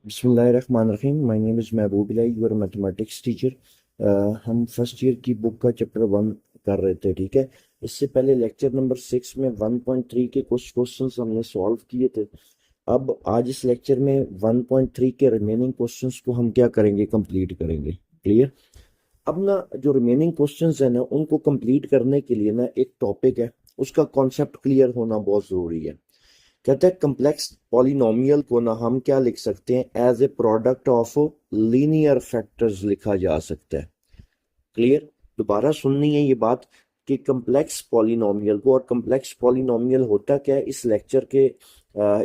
बिस्मिल्लाहिर्रहमानिर्रहीम। My name is Mehboob Ilahi, your mathematics teacher. हम first year की book का चैप्टर 1 कर रहे थे, ठीक है। इससे पहले लेक्चर नंबर 6 में 1.3 के कुछ क्वेश्चंस हमने सॉल्व किए थे। अब आज इस लेक्चर में 1.3 के रिमेनिंग क्वेश्चंस को हम क्या करेंगे, कंप्लीट करेंगे। क्लियर। अब ना जो रिमेनिंग क्वेश्चंस है ना, उनको कंप्लीट करने के लिए ना एक टॉपिक है, उसका कॉन्सेप्ट क्लियर होना बहुत जरूरी है। कहते हैं कम्प्लेक्स पॉलिनोमियल को ना हम क्या लिख सकते हैं, as a product of linear factors लिखा जा सकता है। क्लियर। दोबारा सुननी है ये बात कि कम्प्लेक्स पॉलिनोमियल को, और कम्प्लेक्स पॉलिनोमियल होता क्या है, इस लेक्चर के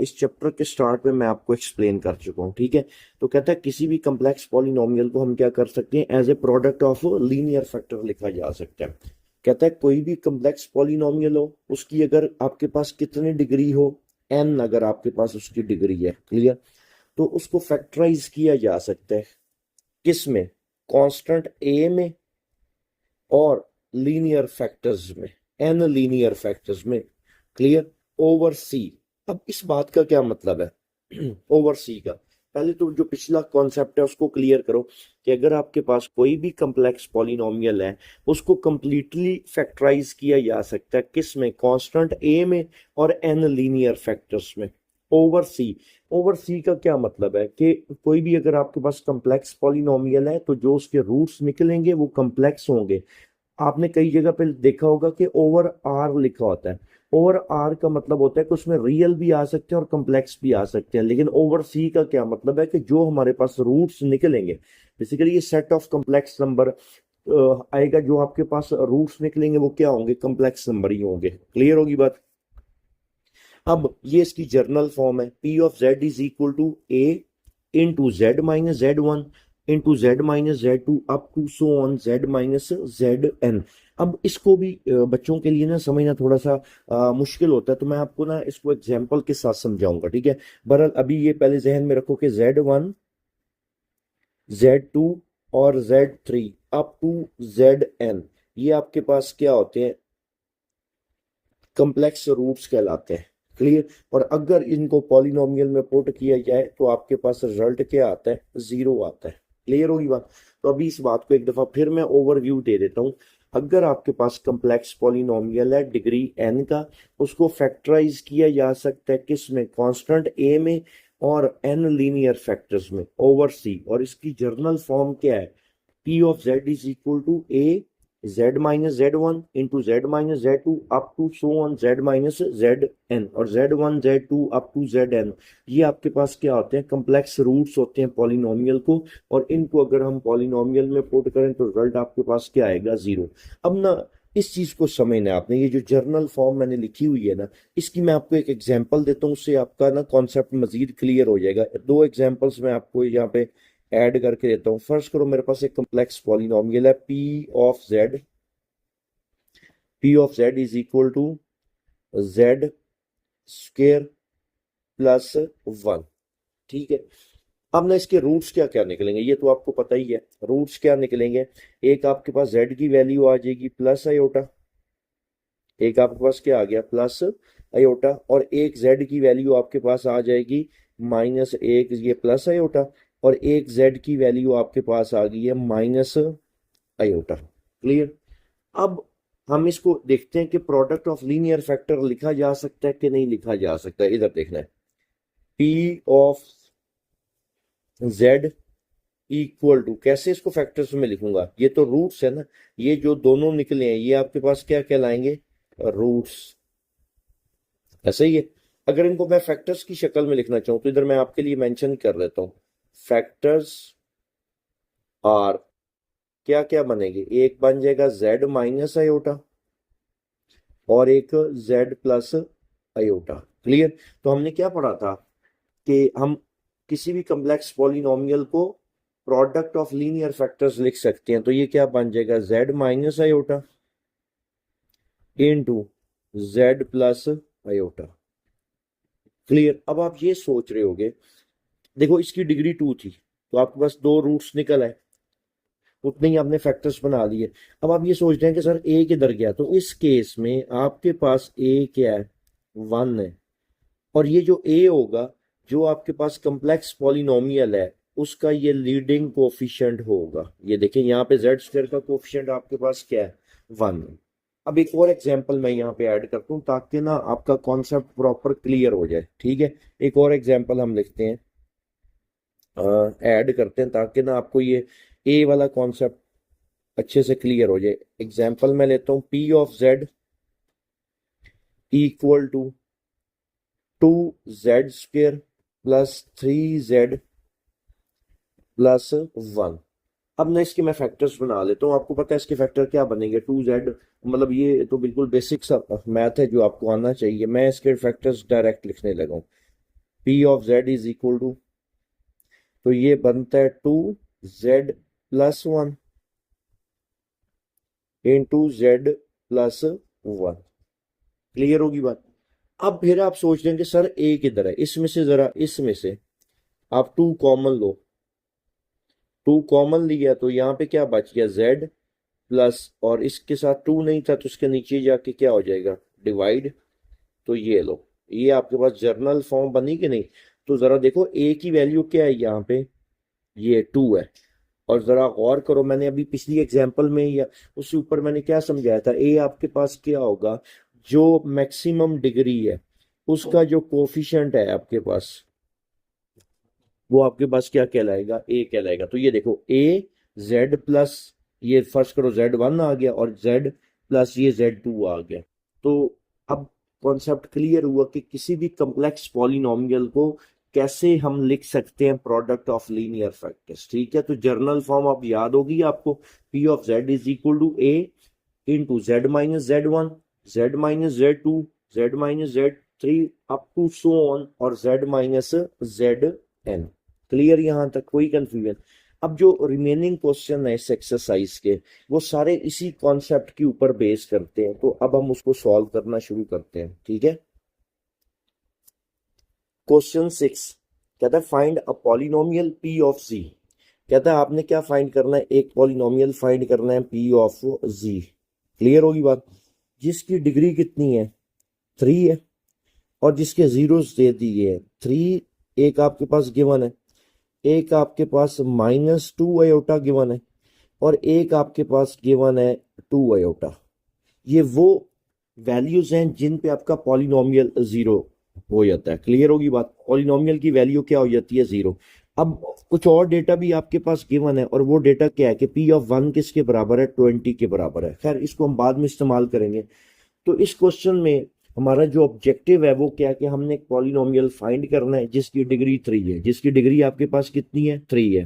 इस चैप्टर के स्टार्ट में मैं आपको एक्सप्लेन कर चुका हूँ, ठीक है। तो कहता है किसी भी कम्प्लेक्स पॉलिनोमियल को हम क्या कर सकते हैं, as a product of linear factor लिखा जा सकता है। कहता है कोई भी कम्प्लेक्स पॉलिनोमियल हो, उसकी अगर आपके पास कितनी डिग्री हो, एन अगर आपके पास उसकी डिग्री है, क्लियर, तो उसको फैक्टराइज किया जा सकता है। किस में? कांस्टेंट ए में और लीनियर फैक्टर्स में, एन लीनियर फैक्टर्स में। क्लियर। ओवर सी। अब इस बात का क्या मतलब है ओवर सी का? पहले तो जो पिछला कॉन्सेप्ट है उसको क्लियर करो कि अगर आपके पास कोई भी कम्प्लेक्स पॉलिनोमियल है, उसको कंप्लीटली फैक्टराइज किया जा सकता है किस में? कांस्टेंट ए में और एन लीनियर फैक्टर्स में। ओवर सी। ओवर सी का क्या मतलब है कि कोई भी अगर आपके पास कम्प्लेक्स पॉलिनोमियल है तो जो उसके रूट्स निकलेंगे वो कम्प्लेक्स होंगे। आपने कई जगह पे देखा होगा कि ओवर आर लिखा होता है। ओवर आर का मतलब होता है कि उसमें रियल भी आ सकते हैं और कम्प्लेक्स भी आ सकते हैं। लेकिन ओवर सी का क्या मतलब है कि जो हमारे पास रूट्स निकलेंगे, बेसिकली ये सेट ऑफ कम्प्लेक्स नंबर आएगा, जो आपके पास रूट्स निकलेंगे वो क्या होंगे, कम्प्लेक्स नंबर ही होंगे। क्लियर होगी बात। अब ये इसकी जर्नल फॉर्म है, P of Z is equal to A into Z minus Z one into Z minus Z two up to so on Z minus Z N. अब इसको भी बच्चों के लिए ना समझना थोड़ा सा मुश्किल होता है, तो मैं आपको ना इसको एग्जाम्पल के साथ समझाऊंगा, ठीक है। बहरहाल अभी ये पहले जहन में रखो कि जेड वन, जेड टू और Z three up to Z N, ये आपके पास क्या होते हैं, कम्प्लेक्स रूट्स कहलाते हैं। क्लियर। और अगर इनको पॉलिनोमियल में पुट किया जाए तो आपके पास रिजल्ट क्या आता है, जीरो आता है। क्लियर होगी बात। तो अभी इस बात को एक दफा फिर मैं ओवरव्यू दे देता हूँ। अगर आपके पास कम्प्लेक्स पॉलिनोमियल है डिग्री एन का, उसको फैक्टराइज किया जा सकता है किस में, कांस्टेंट ए में और एन लीनियर फैक्टर्स में, ओवर सी। और इसकी जर्नल फॉर्म क्या है, P of Z is equal to A Z minus Z one into Z minus Z two up to so on Z minus Z N, और Z one Z two up to Z N. ये आपके पास क्या होते हैं, complex roots होते हैं polynomial को। और इनको अगर हम पॉलिनोमियल में पुट करें तो रिजल्ट आपके पास क्या आएगा, जीरो। अब ना इस चीज को समझना है आपने, ये जो जर्नल फॉर्म मैंने लिखी हुई है ना, इसकी मैं आपको एक एग्जांपल देता हूँ, उससे आपका ना कॉन्सेप्ट मजीद क्लियर हो जाएगा। दो एग्जांपल्स मैं आपको यहाँ पे ऐड करके देता हूँ। फर्स्ट करो, मेरे पास एक कम्प्लेक्स पॉलिनोमियल है P of Z is equal to Z square plus one, ठीक है। अब ना इसके रूट्स क्या क्या निकलेंगे ये तो आपको पता ही है। रूट्स क्या निकलेंगे, एक आपके पास जेड की वैल्यू आ जाएगी प्लस आयोटा, एक आपके पास क्या आ गया, प्लस आयोटा, और एक जेड की वैल्यू आपके पास आ जाएगी माइनस एक, ये प्लस आयोटा, और एक जेड की वैल्यू आपके पास आ गई है माइनस आयोटा। क्लियर। अब हम इसको देखते हैं कि प्रोडक्ट ऑफ लीनियर फैक्टर लिखा जा सकता है कि नहीं लिखा जा सकता है। इधर देखना है, P of Z equal to, कैसे इसको फैक्टर्स में लिखूंगा, ये तो रूट्स है ना, ये जो दोनों निकले हैं ये आपके पास क्या कहलाएंगे, रूट्स। ऐसा ही है। अगर इनको मैं फैक्टर्स की शक्ल में लिखना चाहूं तो इधर मैं आपके लिए मेंशन कर देता हूं, फैक्टर्स आर क्या क्या बनेंगे, एक बन जाएगा जेड माइनस आयोटा और एक जेड प्लस आयोटा। क्लियर। तो हमने क्या पढ़ा था कि हम किसी भी कम्प्लेक्स पॉलिनोमियल को प्रोडक्ट ऑफ लीनियर फैक्टर्स लिख सकते हैं। तो ये क्या बन जाएगा, Z minus iota into Z plus iota. Clear. अब आप ये सोच रहे होगे, देखो इसकी डिग्री 2 थी तो आपके पास दो रूट्स निकल आए, उतने ही आपने फैक्टर्स बना लिए। अब आप ये सोच रहे हैं कि सर ए किधर गया, तो इस केस में आपके पास ए क्या है, 1 है, और ये जो ए होगा जो आपके पास कम्प्लेक्स पॉलिनोमियल है उसका ये लीडिंग कोफिशिएंट होगा। ये देखें यहाँ पे जेड स्क्वायर का कोफिशिएंट आपके पास क्या है, 1। अब एक और एग्जांपल मैं यहाँ पे ऐड करता हूँ ताकि ना आपका कॉन्सेप्ट प्रॉपर क्लियर हो जाए, ठीक है। एक और एग्जांपल हम लिखते हैं, ऐड करते हैं ताकि ना आपको ये ए वाला कॉन्सेप्ट अच्छे से क्लियर हो जाए। एग्जांपल मैं लेता हूँ, P of Z equal to 2z square plus 3z plus 1। अब ना इसके मैं फैक्टर्स बना लेता हूँ। आपको पता है इसके फैक्टर क्या बनेंगे, 2z, मतलब ये तो बिल्कुल बेसिक सा मैथ है जो आपको आना चाहिए। मैं इसके फैक्टर्स डायरेक्ट लिखने लगा हूँ। P of Z is equal to, तो ये बनता है 2z plus 1 into Z plus 1। Clear होगी बात। अब फिर आप सोच रहे हैं कि सर ए किधर है, इसमें से जरा, इसमें से आप 2 कॉमन लो। 2 कॉमन लिया तो यहाँ पे क्या बच गया, जेड प्लस, और इसके साथ 2 नहीं था तो इसके नीचे जाके क्या हो जाएगा, डिवाइड। तो ये लो, ये आपके पास जर्नल फॉर्म बनी कि नहीं। तो जरा देखो ए की वैल्यू क्या है यहाँ पे, ये 2 है। और जरा गौर करो, मैंने अभी पिछली एग्जांपल में या उससे ऊपर मैंने क्या समझाया था, ए आपके पास क्या होगा, जो मैक्सिमम डिग्री है उसका जो कोफिशिएंट है आपके पास, वो आपके पास क्या कहलाएगा, ए कहलाएगा। तो ये देखो, ए जेड प्लस, ये फर्स्ट करो z1 आ गया और z प्लस ये z2 आ गया। तो अब कॉन्सेप्ट क्लियर हुआ कि किसी भी कम्प्लेक्स पॉलिनोमियल को कैसे हम लिख सकते हैं, प्रोडक्ट ऑफ लीनियर फैक्टर्स, ठीक है। तो जर्नल फॉर्म अब याद होगी आपको, P of Z is equal to A into Z minus z1, Z minus z2, Z minus z3 up to so on, और जेड माइनस zn। क्लियर यहां तक, कोई कंफ्यूजन। अब जो रिमेनिंग क्वेश्चन है इस एक्सरसाइज के, वो सारे इसी कॉन्सेप्ट के ऊपर बेस करते हैं। तो अब हम उसको सॉल्व करना शुरू करते हैं, ठीक है। क्वेश्चन 6 कहता है find a polynomial P of G. कहता है आपने क्या फाइंड करना है, एक पॉलिनोमियल फाइंड करना है पी ऑफ जी। क्लियर होगी बात। जिसकी डिग्री कितनी है, 3 है, और जिसके जीरोस दे दिए हैं 3, एक आपके पास गिवन है, एक आपके पास -2 आयोटा गिवन है, और एक आपके पास गिवन है 2 आयोटा। ये वो वैल्यूज हैं जिन पे आपका पॉलिनोमियल जीरो हो जाता है। क्लियर होगी बात। पॉलिनोमियल की वैल्यू क्या हो जाती है, जीरो। अब कुछ और डेटा भी आपके पास गिवन है, और वो डेटा क्या है कि पी ऑफ 1 किसके बराबर है, 20 के बराबर है। खैर इसको हम बाद में इस्तेमाल करेंगे। तो इस क्वेश्चन में हमारा जो ऑब्जेक्टिव है वो क्या है कि हमने एक पॉलिनोमियल फाइंड करना है जिसकी डिग्री 3 है। जिसकी डिग्री आपके पास कितनी है, 3 है।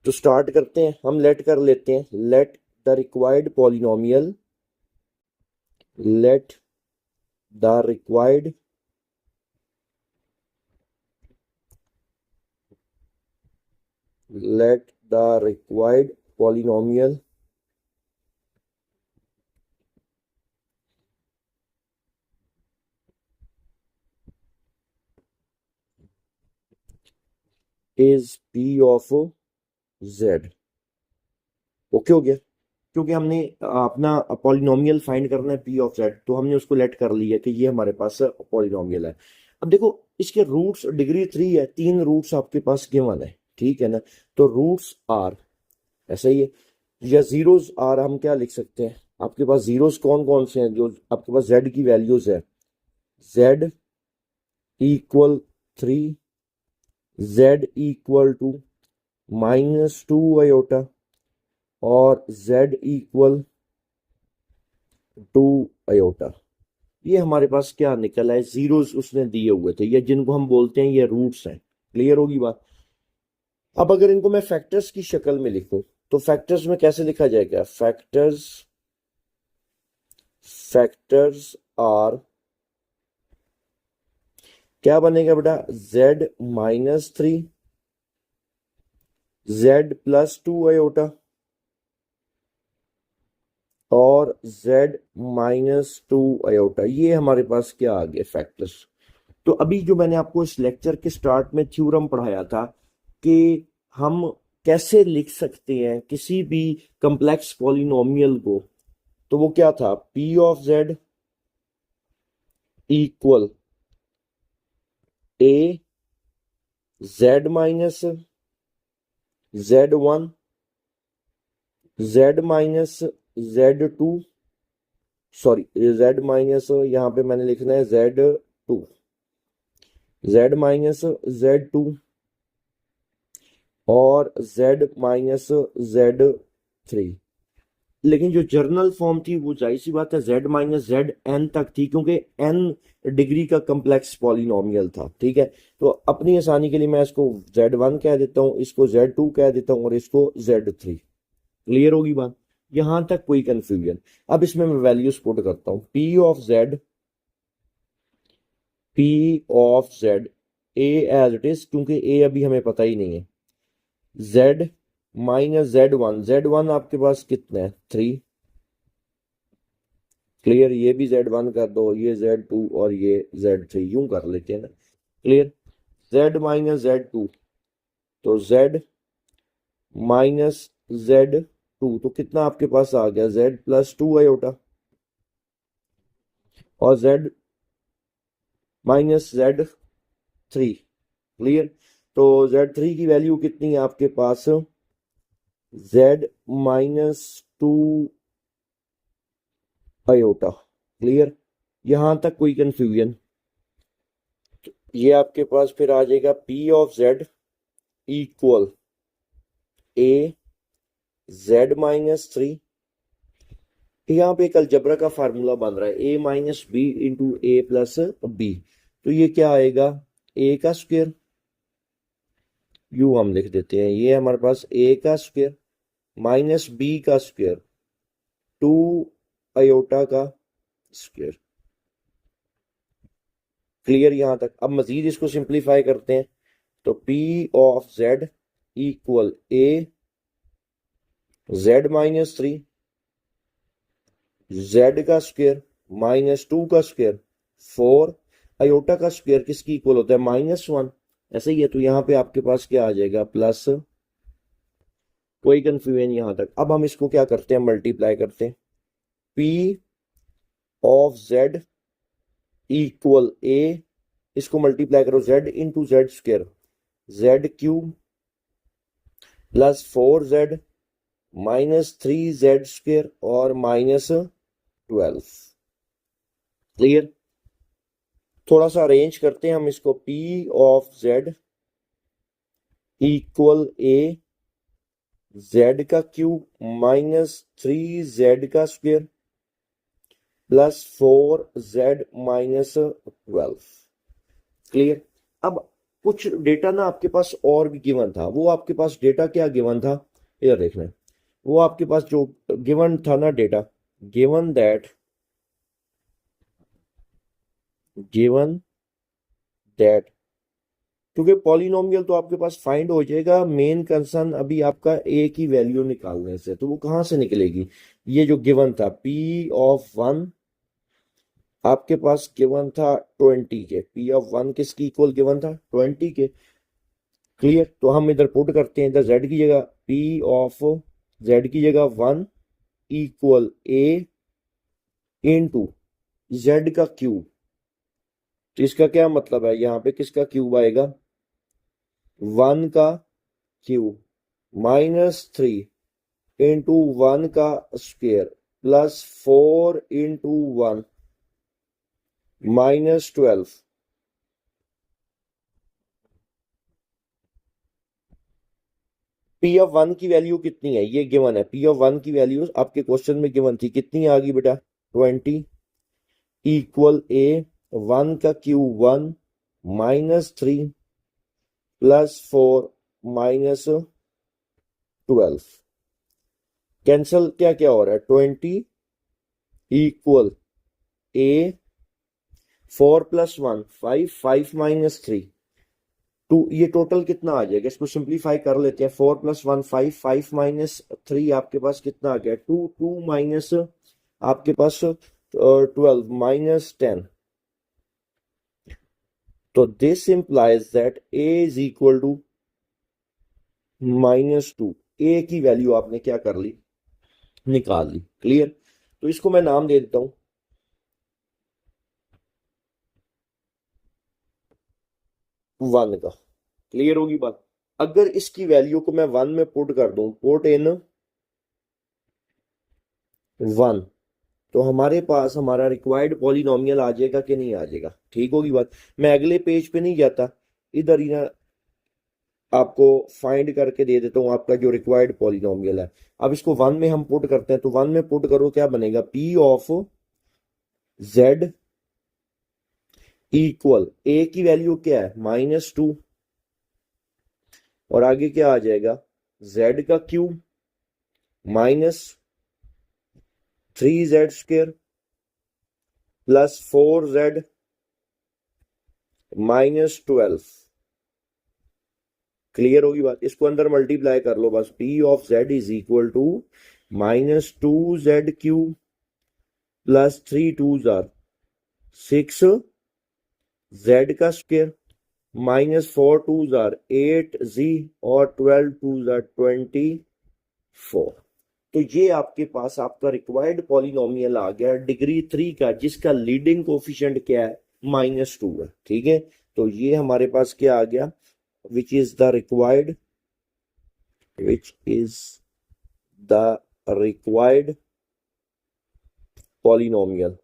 तो स्टार्ट करते हैं, हम लेट कर लेते हैं, let the required polynomial, let the required polynomial is p of z। Okay हो गया। क्योंकि हमने अपना पॉलिनोमियल फाइंड करना है पी ऑफ जेड, तो हमने उसको लेट कर लिया कि ये हमारे पास पॉलिनोमियल है। अब देखो इसके रूट्स, डिग्री 3 है, 3 रूट्स आपके पास गिवन है, ठीक है ना। तो रूट्स आर, ऐसा ही है, या जीरोस आर हम क्या लिख सकते हैं, आपके पास जीरोस कौन कौन से हैं, जो आपके पास जेड की वैल्यूज है, Z equal 3, Z equal to -2 iota, और z इक्वल 2 आयोटा। ये हमारे पास क्या निकला है, जीरोस उसने दिए हुए थे, ये जिनको हम बोलते हैं ये रूट्स हैं। क्लियर होगी बात। अब अगर इनको मैं फैक्टर्स की शक्ल में लिखूं तो फैक्टर्स में कैसे लिखा जाएगा, फैक्टर्स आर, क्या बनेगा बेटा, z -3, z प्लस 2 आयोटा, और z -2 आयोटा। ये हमारे पास क्या आ गया, फैक्टर्स। तो अभी जो मैंने आपको इस लेक्चर के स्टार्ट में थ्योरम पढ़ाया था कि हम कैसे लिख सकते हैं किसी भी कम्प्लेक्स पॉलिनोमियल को, तो वो क्या था, p of z equal A Z minus Z1 Z minus Z2, sorry Z minus यहाँ पे मैंने लिखना है Z2, Z माइनस Z2 और Z माइनस Z3। लेकिन जो जर्नल फॉर्म थी वो जाहिर सी बात है Z माइनस ZN तक थी, क्योंकि n डिग्री का कम्प्लेक्स पॉलिनोमियल था। ठीक है, तो अपनी आसानी के लिए मैं इसको Z1 कह देता हूँ, इसको Z2 कह देता हूँ और इसको Z3। क्लियर होगी बात, यहां तक कोई कंफ्यूजन? अब इसमें मैं वैल्यूज पुट करता हूं। P of Z A as it is, क्योंकि ए अभी हमें पता ही नहीं है। Z माइनस Z1 आपके पास कितना है 3। क्लियर, ये भी Z1 कर दो, ये Z2 और ये Z3 यूं कर लेते हैं ना। क्लियर, Z माइनस Z2, तो Z माइनस Z2 तो कितना आपके पास आ गया Z प्लस 2 आयोटा, और Z माइनस Z3। क्लियर, तो Z3 की वैल्यू कितनी है आपके पास Z माइनस 2 आयोटा। क्लियर, यहां तक कोई कंफ्यूजन? ये आपके पास फिर आ जाएगा P of Z equal A Z minus 3। यहाँ पे एक अलजबरा का फार्मूला बन रहा है A minus B into A plus B, तो ये क्या आएगा A का स्क्वायर, यू हम लिख देते हैं, ये हमारे पास A का स्क्वायर माइनस बी का स्क्वायर 2 आयोटा का स्क्वायर। क्लियर यहां तक? अब मजीद इसको सिंप्लीफाई करते हैं, तो P of Z equal A Z minus 3 Z का स्क्वायर माइनस 2 का स्क्वायर 4 आयोटा का स्क्वायर किसकी इक्वल होता है -1, ऐसा ही है। तो यहाँ पे आपके पास क्या आ जाएगा प्लस, कोई कंफ्यूजन यहां तक? अब हम इसको क्या करते हैं, मल्टीप्लाई करते हैं। P of Z equal A, इसको मल्टीप्लाई करो Z into Z square Z cube plus 4Z minus 3Z square और माइनस 12। क्लियर, थोड़ा सा अरेंज करते हैं हम इसको। P of Z equal A Z का क्यूब माइनस 3Z का square plus 4Z minus 12। Clear, अब कुछ डेटा ना आपके पास और भी गिवन था, वो आपके पास डेटा क्या गिवन था इधर देखना है। वो आपके पास जो गिवन था ना डेटा, गिवन दैट, क्योंकि पॉलिनोमियल तो आपके पास फाइंड हो जाएगा, मेन कंसर्न अभी आपका ए की वैल्यू निकालने से, तो वो कहां से निकलेगी? ये जो गिवन था P ऑफ 1 आपके पास गिवन था 20 के, P ऑफ 1 किसकी इक्वल गिवन था 20 के। क्लियर, तो हम इधर पुट करते हैं, इधर Z की जगह P ऑफ Z की जगह 1 इक्वल A इंटू Z का क्यूब, तो इसका क्या मतलब है, यहाँ पे किसका क्यूब आएगा 1 का क्यूब माइनस 3 इंटू 1 का square plus 4 into 1 minus 12। P of 1 की वैल्यू कितनी है, ये गिवन है। P ऑफ 1 की वैल्यू आपके क्वेश्चन में गिवन थी, कितनी आ गई बेटा 20 इक्वल A 1 का cube 1 minus 3 plus 4 minus 12। Cancel क्या क्या हो रहा है 20 इक्वल A 4 प्लस 1 5 5 माइनस 3 2, ये टोटल कितना आ जाएगा, इसको सिंप्लीफाई कर लेते हैं। 4 प्लस 1 5 5 माइनस 3 आपके पास कितना आ गया 2 2 माइनस आपके पास 12 माइनस 10। तो this implies that A is equal to -2। A की वैल्यू आपने क्या कर ली, निकाल ली। क्लियर, तो इसको मैं नाम दे देता हूं 1 का। क्लियर होगी बात। अगर इसकी वैल्यू को मैं 1 में पुट कर दूं, पुट इन 1, तो हमारे पास हमारा रिक्वायर्ड पॉलिनोमियल आ जाएगा कि नहीं आ जाएगा। ठीक होगी बात। मैं अगले पेज पे नहीं जाता, इधर ही ना आपको फाइंड करके दे देता हूँ आपका जो रिक्वायर्ड पॉलिनोमियल है। अब इसको 1 में हम पुट करते हैं, तो 1 में पुट करो क्या बनेगा, पी ऑफ जेड इक्वल, ए की वैल्यू क्या है -2, और आगे क्या आ जाएगा, जेड का cube -3z² plus 4z -12। Clear होगी बात। इसको अंदर मल्टीप्लाई कर लो बस, P of Z is equal to -2z³ plus 3 2s आर 6z का स्क्वायर -4 2s आर 8z और 12 2s आर 24। तो ये आपके पास आपका रिक्वायर्ड पॉलिनोमियल आ गया डिग्री 3 का, जिसका लीडिंग कोफिशिएंट क्या है, -2 है। ठीक है, तो ये हमारे पास क्या आ गया, which is the required polynomial,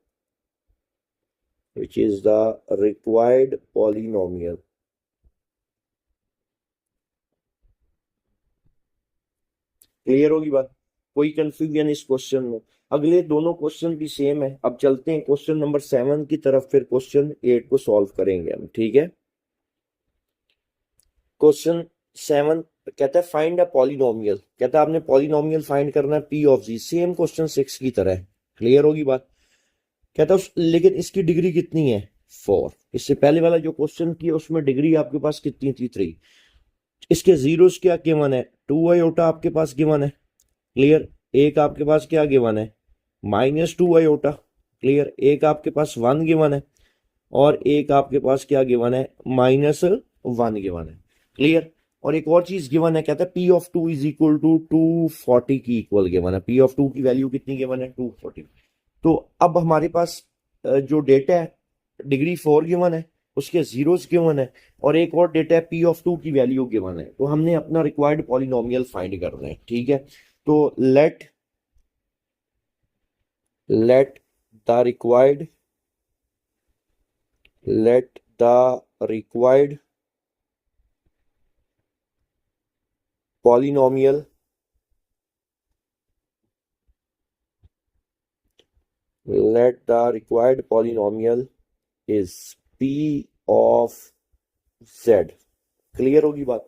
which is the required polynomial। Clear होगी बात, कोई कंफ्यूजन इस क्वेश्चन में। अगले दोनों क्वेश्चन भी सेम है। अब चलते हैं क्वेश्चन नंबर 7 की तरफ, फिर क्वेश्चन 8 को सॉल्व करेंगे हम। ठीक है, क्वेश्चन 7 कहता है फाइंड अ पॉलिनोमियल, कहता है आपने पॉलिनोमियल फाइंड करना है P of G, same question 6 की तरह। क्लियर होगी बात। कहता है लेकिन इसकी डिग्री कितनी है, 4। इससे पहले वाला जो क्वेश्चन किया उसमें डिग्री आपके पास कितनी थी, 3। इसके जीरोस क्या गिवन है, 2 आयोटा आपके पास गिवन है। क्लियर, एक आपके पास क्या गिवन है, -2 आयोटा। क्लियर, एक आपके पास 1 गिवन है, और एक आपके पास क्या गिवन है, -1 गिवन है। क्लियर, और एक और चीज गिवन है, कहता है P of 2 is equal to 240 की इक्वल गिवन है। पी ऑफ 2 की वैल्यू कितनी गिवन है, 240। तो अब हमारे पास जो डेटा है, डिग्री 4 गिवन है, उसके जीरोस गिवन है, और एक और डेटा है पी ऑफ 2 की वैल्यू गिवन है। तो हमने अपना रिक्वायर्ड पॉलिनोमियल फाइंड करना है। ठीक है, तो let the required polynomial is p of z। Clear होगी बात।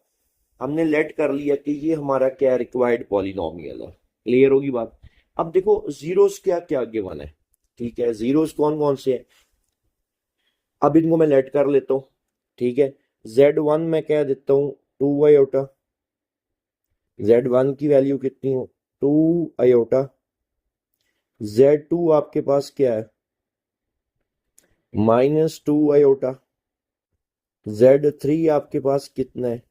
हमने लेट कर लिया कि ये हमारा क्या रिक्वायर्ड पॉलिनोमियल है। क्लियर होगी बात। अब देखो जीरोस क्या क्या गिवन है। ठीक है, जीरोस कौन कौन से हैं, अब इनको मैं लेट कर लेता हूँ। ठीक है, z1 मैं कह देता हूँ 2 आयोटा, z1 की वैल्यू कितनी हो, 2 आयोटा। z2 आपके पास क्या है, -2 आयोटा। z3 आपके पास कितना है,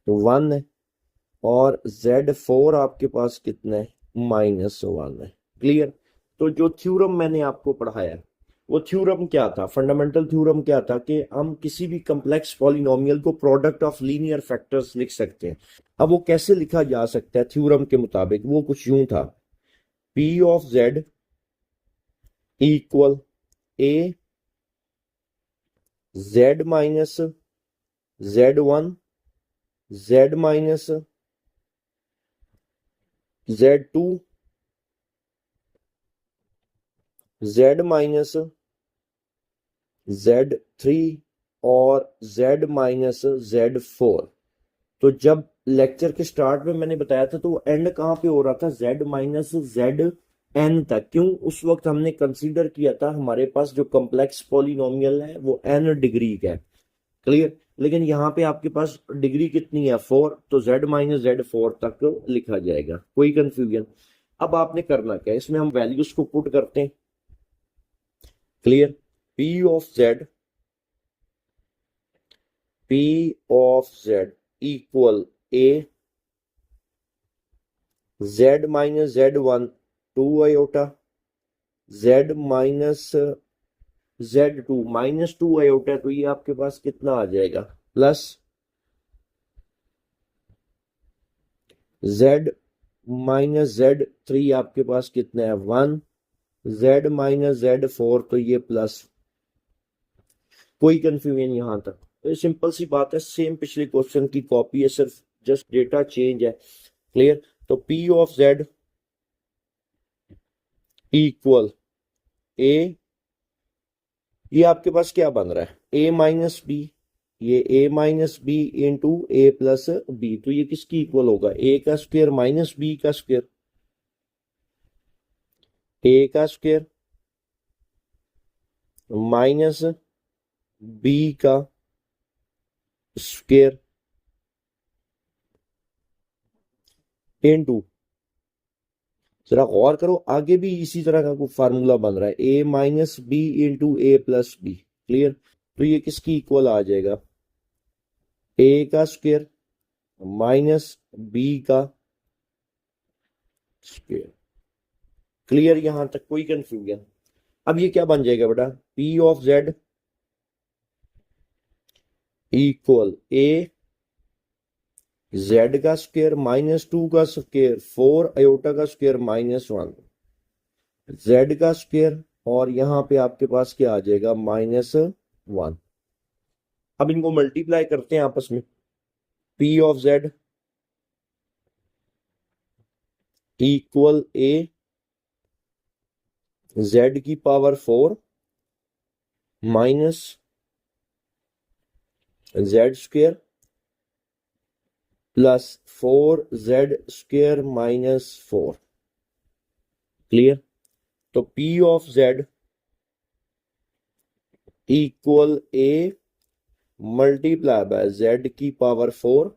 1 है। और z4 आपके पास कितना है, -1 है। क्लियर, तो जो थ्योरम मैंने आपको पढ़ाया वो थ्योरम क्या था, फंडामेंटल थ्योरम क्या था, कि हम किसी भी कम्प्लेक्स पॉलिनोमियल को प्रोडक्ट ऑफ लीनियर फैक्टर्स लिख सकते हैं। अब वो कैसे लिखा जा सकता है थ्योरम के मुताबिक, वो कुछ यूं था, p of z equal a z minus z1 z minus z2 z minus z3 और z माइनस z4। तो जब लेक्चर के स्टार्ट में मैंने बताया था, तो एंड कहाँ पे हो रहा था, z माइनस zn तक। क्यों, उस वक्त हमने कंसीडर किया था हमारे पास जो कॉम्प्लेक्स पॉलिनोमियल है वो n डिग्री का है। क्लियर, लेकिन यहाँ पे आपके पास डिग्री कितनी है, 4, तो z माइनस z4 तक लिखा जाएगा। कोई कंफ्यूजन। अब आपने करना क्या है, इसमें हम वैल्यूज को पुट करते हैं। Clear, p of z equal a z minus z1 2 iota, z minus Z2 -2 iota, तो ये आपके पास कितना आ जाएगा, प्लस Z माइनस Z3 आपके पास कितना है 1, Z माइनस Z4, तो ये प्लस। कोई कंफ्यूजन यहां तक? तो ये सिंपल सी बात है, सेम पिछले क्वेश्चन की कॉपी है, सिर्फ जस्ट डेटा चेंज है। क्लियर? तो P of Z equal A, ये आपके पास क्या बन रहा है, A माइनस बी, ये A minus B into A plus B, तो ये किसकी इक्वल होगा, A का स्क्वायर माइनस B का स्क्वायर, A का स्क्वायर माइनस B का स्क्वायर इंटू, जरा गौर करो, आगे भी इसी तरह का कोई फार्मूला बन रहा है, A minus B into A plus B. Clear? तो ये किसकी इक्वल आ जाएगा, A का स्क्वायर माइनस B का स्क्वायर। क्लियर? यहां तक कोई कंफ्यूजन? अब ये क्या बन जाएगा बेटा, P of Z equal A Z का स्क्वायर -2 का स्क्वायर 4 अयोटा का स्क्वायर -1 Z का स्क्वायर, और यहां पे आपके पास क्या आ जाएगा -1। अब इनको मल्टीप्लाई करते हैं आपस में, P of Z equal A Z की power 4 minus Z square plus 4Z square -4। Clear? तो P of Z equal A multiply by Z की पावर 4।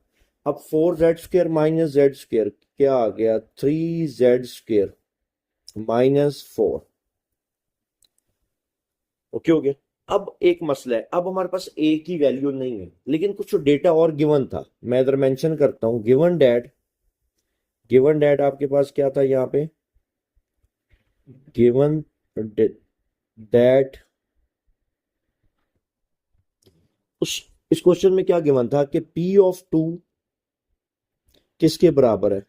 अब 4Z square minus Z square क्या आ गया, 3Z स्क्वायर -4। ओके हो गया? अब एक मसला है, अब हमारे पास A की वैल्यू नहीं है, लेकिन कुछ डेटा और गिवन था, मैं इधर मेंशन करता हूं, गिवन डेट आपके पास क्या था यहाँ पे, गिवन दैट, इस क्वेश्चन में क्या गिवन था कि P ऑफ 2 किसके बराबर है,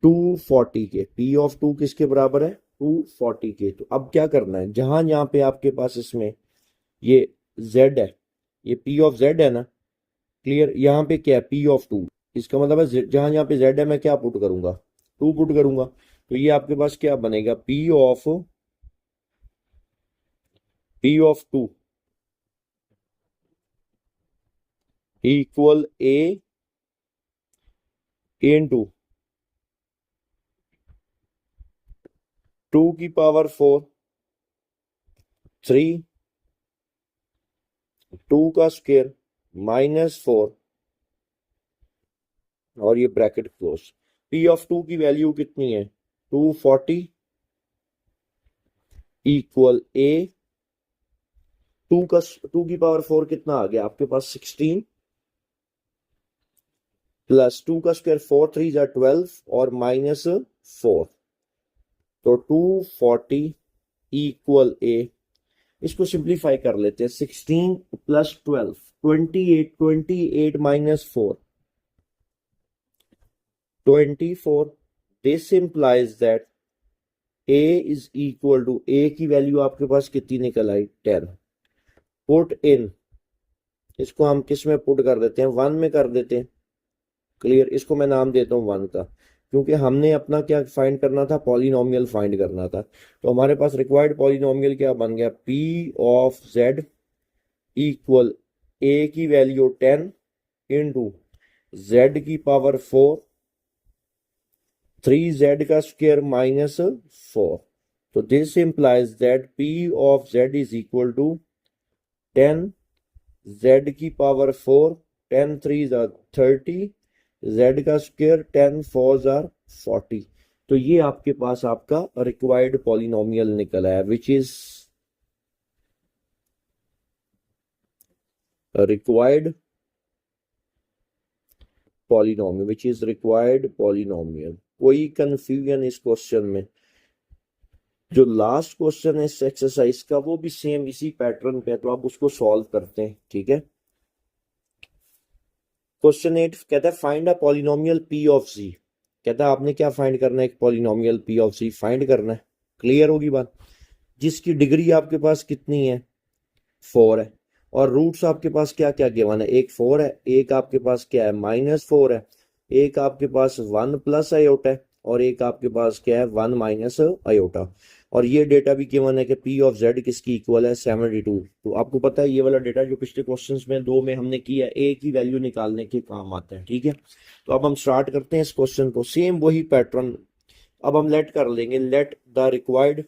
240 के। P ऑफ 2 किसके बराबर है, 240 के। तो अब क्या करना है, जहां यहाँ पे आपके पास इसमें ये Z है, ये P ऑफ Z है ना। क्लियर? यहाँ पे क्या है, P ऑफ 2, इसका मतलब है जहां यहाँ पे Z है, मैं क्या पुट करूंगा, 2 पुट करूंगा। तो ये आपके पास क्या बनेगा, P of 2 equal A into 2 की पावर 4 3 2 का स्क्वायर -4, और ये ब्रैकेट क्लोज। P ऑफ 2 की वैल्यू कितनी है, 240 इक्वल A 2 की पावर 4 कितना आ गया आपके पास, 16 प्लस 2 का स्क्वायर 4 3 जा 12 और -4, तो 240 इक्वल A। इसको सिंप्लीफाई कर लेते हैं, 16 plus 12 28, 28 -4 24। This implies that A is equal to, A की वैल्यू आपके पास कितनी निकल आई, 10। पुट इन, इसको हम किस में पुट कर देते हैं, 1 में कर देते हैं। क्लियर? इसको मैं नाम देता हूँ 1 का, क्योंकि हमने अपना क्या फाइंड करना था, पॉलिनोमियल फाइंड करना था। तो हमारे पास रिक्वायर्ड पॉलिनोमियल क्या बन गया, P of Z equal A की वैल्यू 10 इंटू Z की पावर 4 3Z का स्क्वायर -4। तो this implies that P of Z is equal to 10 Z की पावर 4, 10 3 30, Z का स्क्वायर 10 4 40। तो ये आपके पास आपका रिक्वायर्ड पॉलिनोमियल निकला है, which is required polynomial, which is required polynomial. कोई कंफ्यूजन इस क्वेश्चन में? जो लास्ट क्वेश्चन है इस एक्सरसाइज का वो भी सेम इसी पैटर्न पे है, तो आप उसको सॉल्व करते हैं, ठीक है। क्वेश्चन 8 कहता है find a polynomial P of G. कहता है आपने क्या फाइंड करना है, एक polynomial P of G find करना है। क्लियर होगी बात। जिसकी डिग्री आपके पास कितनी है, 4 है, और रूट्स आपके पास क्या क्या गिवन है, एक 4 है, एक आपके पास क्या है -4 है, एक आपके पास 1 प्लस आयोटा है, और एक आपके पास क्या है 1 माइनस आयोटा। और ये डेटा भी गिवन है कि पी ऑफ जेड किसकी इक्वल है 72। तो आपको पता है ये वाला डेटा जो पिछले क्वेश्चंस में दो में हमने किया है, ए की वैल्यू निकालने के काम आता है, ठीक है। तो अब हम स्टार्ट करते हैं इस क्वेश्चन को, सेम वही पैटर्न। अब हम लेट कर लेंगे, let the required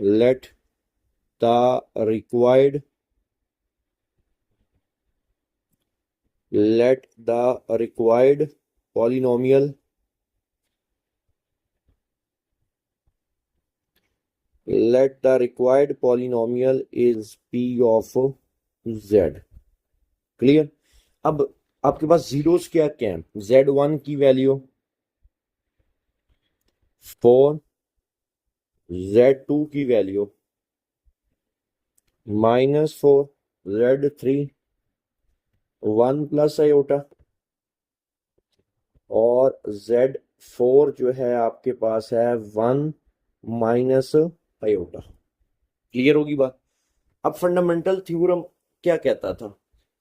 let the required polynomial is p of z। Clear. अब आपके पास जीरोस क्या क्या है, z1 की वैल्यू 4, z2 की वैल्यू -4, z3 1 प्लस आयोटा, और z4 जो है आपके पास है 1 माइनस आयोटा। क्लियर होगी बात। अब फंडामेंटल थ्योरम क्या कहता था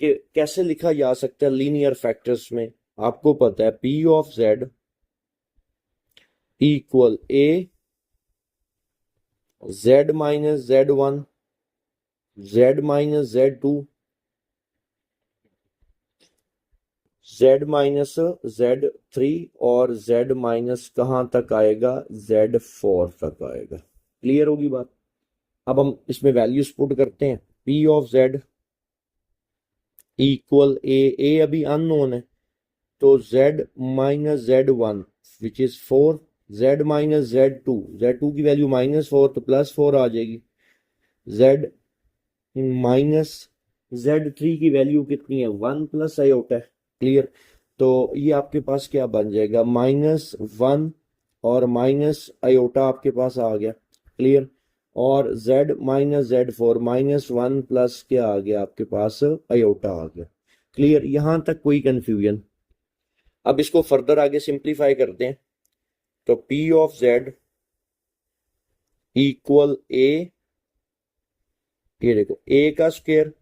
कि कैसे लिखा जा सकता है लीनियर फैक्टर्स में। आपको पता है P of Z equal A Z minus z1 Z minus z2 Z minus z3 और जेड माइनस कहां तक आएगा, z4 तक आएगा। क्लियर होगी बात। अब हम इसमें वैल्यूज पुट करते हैं, पी ऑफ जेड इक्वल ए अभी अननोन है, तो z minus z1 which is 4, z minus z2 की वैल्यू -4 तो +4 आ जाएगी, z माइनस z3 की वैल्यू कितनी है 1 प्लस आयोटा है। क्लियर। तो ये आपके पास क्या बन जाएगा -1 और माइनस आयोटा आपके पास आ गया। क्लियर। और z माइनस z4 -1 प्लस क्या आ गया आपके पास, आयोटा आ गया। क्लियर। यहां तक कोई कंफ्यूजन। अब इसको फर्दर आगे सिंप्लीफाई करते हैं, तो P ऑफ Z इक्वल ए, ये देखो a का स्क्वायर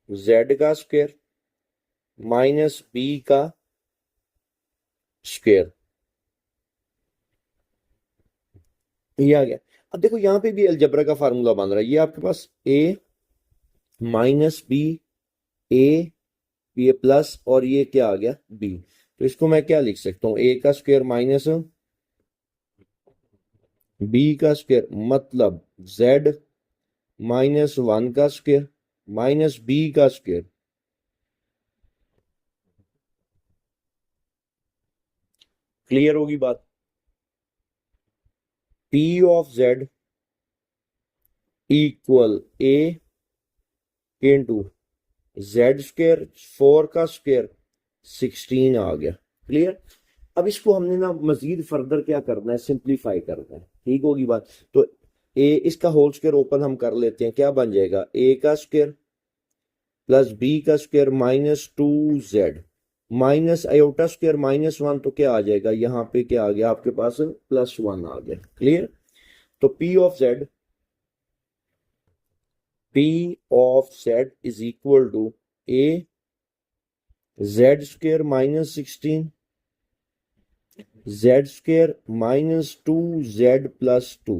z का स्क्वायर माइनस b का स्क्वायर, ये आ गया। अब देखो यहाँ पे भी अलजेब्रा का फार्मूला बन रहा है, ये आपके पास a माइनस बी, ए ये प्लस, और ये क्या आ गया b। तो इसको मैं क्या लिख सकता हूँ, a का स्क्वायर माइनस b का स्क्वायर, मतलब z -1 का स्क्वायर माइनस b का स्क्वायर। क्लियर होगी बात। P of Z equal A into Z square, 4 का स्क्वायर 16 आ गया। क्लियर। अब इसको हमने ना मजीद फर्दर क्या करना है, सिंप्लीफाई करना है, ठीक होगी बात। तो ए इसका होल स्क्वायर ओपन हम कर लेते हैं, क्या बन जाएगा a का स्क्वायर प्लस b का square -2z minus iota square -1, तो क्या आ जाएगा यहाँ पे, क्या आ गया आपके पास +1 आ गया। क्लियर। तो P of Z is equal to A Z square -16 Z square -2Z plus 2।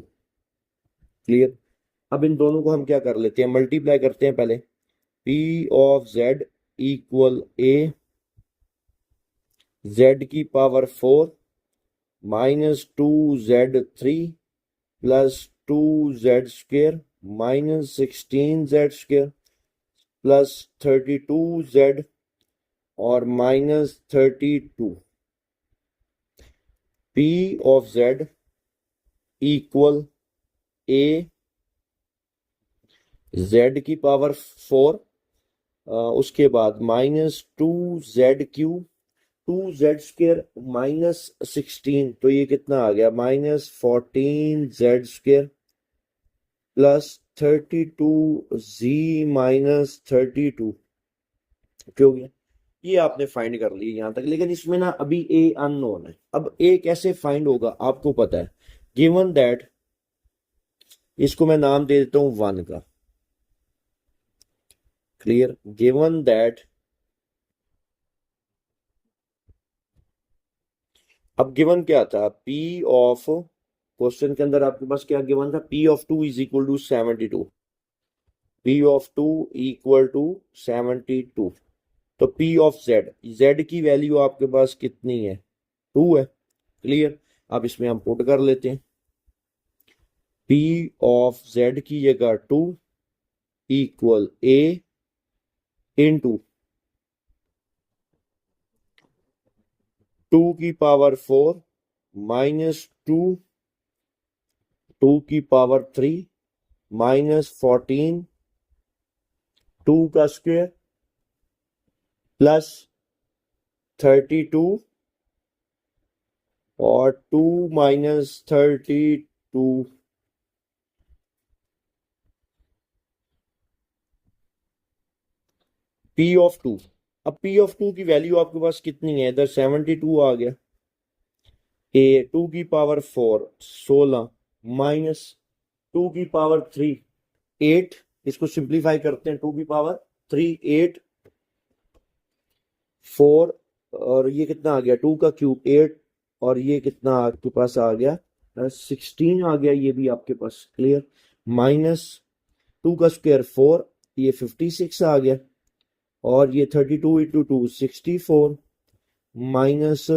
Clear. अब इन दोनों को हम क्या कर लेते हैं, मल्टीप्लाई करते हैं पहले। P of Z equal A Z की power 4 -2Z3 plus 2Z square -16Z square plus 32Z और -32। P of Z equal A Z की पावर 4 उसके बाद -2Z क्यू 2z² माइनस 16, तो ये कितना आ गया, -14z² प्लस 32z माइनस 32, क्यों गया, ये आपने फाइंड कर लिया यहां तक। लेकिन इसमें ना अभी a अननोन है। अब a कैसे फाइंड होगा आपको पता है, गिवन दैट, इसको मैं नाम दे देता हूं 1 का, क्लियर, गिवन दैट, अब गिवन क्या था, p ऑफ, क्वेश्चन के अंदर आपके पास क्या गिवन था, p of 2 is equal to 72, p of 2 equal to 72, तो p ऑफ z की वैल्यू आपके पास कितनी है, 2 है, क्लियर। अब इसमें हम पुट कर लेते हैं, p ऑफ z की जगह 2 इक्वल a इंटू 2 की पावर 4 माइनस 2 2 की पावर 3 माइनस 14 2 का स्क्वायर प्लस 32 और 2 माइनस 32, p ऑफ 2। अब p ऑफ 2 की वैल्यू आपके पास कितनी है, इधर 72 आ गया, a 2 की पावर 4 16 माइनस 2 की पावर 3 8, इसको सिंप्लीफाई करते हैं, 2 की पावर 3 8 4, और ये कितना आ गया, 2 का क्यूब 8, और ये कितना आपके पास आ गया 16 आ गया, ये भी आपके पास, क्लियर, माइनस 2 का स्क्वायर 4, ये 56 आ गया, और ये 32 इंटू 2 64 माइनस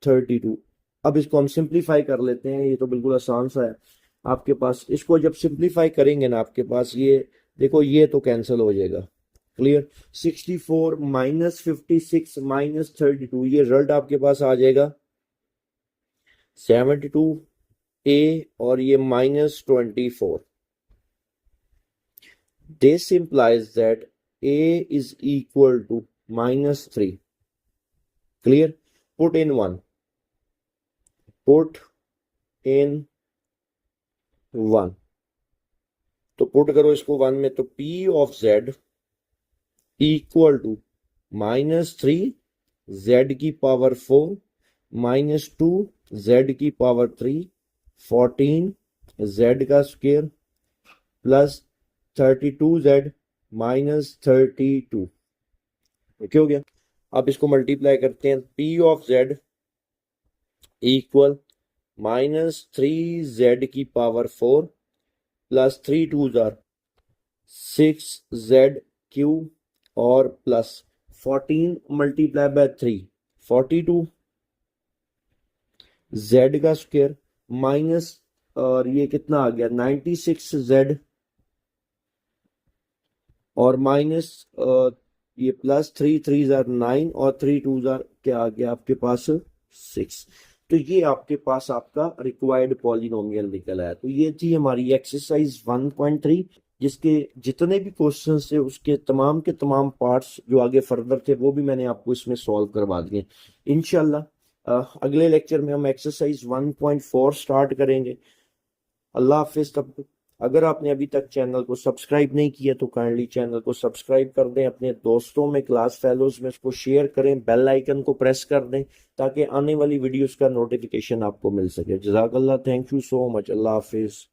32। अब इसको हम सिंप्लीफाई कर लेते हैं, ये तो बिल्कुल आसान सा है आपके पास। इसको जब सिंप्लीफाई करेंगे ना आपके पास, ये देखो ये तो कैंसिल हो जाएगा, क्लियर, 64 माइनस 56 माइनस 32, ये रिजल्ट आपके पास आ जाएगा 72a, और ये minus 24। This implies that a is equal to -3, clear, put in 1, put in 1, तो पुट करो इसको 1 में, तो p of z equal to -3 z की पावर 4 माइनस 2 z की पावर 3 14 z का square plus 32z minus 32, okay हो गया। अब इसको मल्टीप्लाई करते हैं, p of z equal -3z की power 4 plus 3 2 jar 6z cube और प्लस 14 मल्टीप्लाई बाय 3 42 z का स्क्वायर माइनस, और ये कितना आ गया 96z, और माइनस ये प्लस 3 3 जार 9 और 3 2 जार क्या आ गया आपके पास 6। तो ये आपके पास आपका रिक्वायर्ड पॉलिनोमियल निकल आया। तो ये थी हमारी एक्सरसाइज 1.3, जिसके जितने भी क्वेश्चंस थे उसके तमाम के तमाम पार्ट्स जो आगे फर्दर थे वो भी मैंने आपको इसमें सॉल्व करवा दिए। इंशाल्लाह अगले लेक्चर में हम एक्सरसाइज 1.4 स्टार्ट करेंगे। अल्लाह हाफिज। तब अगर आपने अभी तक चैनल को सब्सक्राइब नहीं किया तो काइंडली चैनल को सब्सक्राइब कर दें, अपने दोस्तों में, क्लास फेलोज में इसको शेयर करें, बेल आइकन को प्रेस कर दें ताकि आने वाली वीडियोस का नोटिफिकेशन आपको मिल सके। जज़ाकल्लाह, थैंक यू सो मच, अल्लाह हाफिज।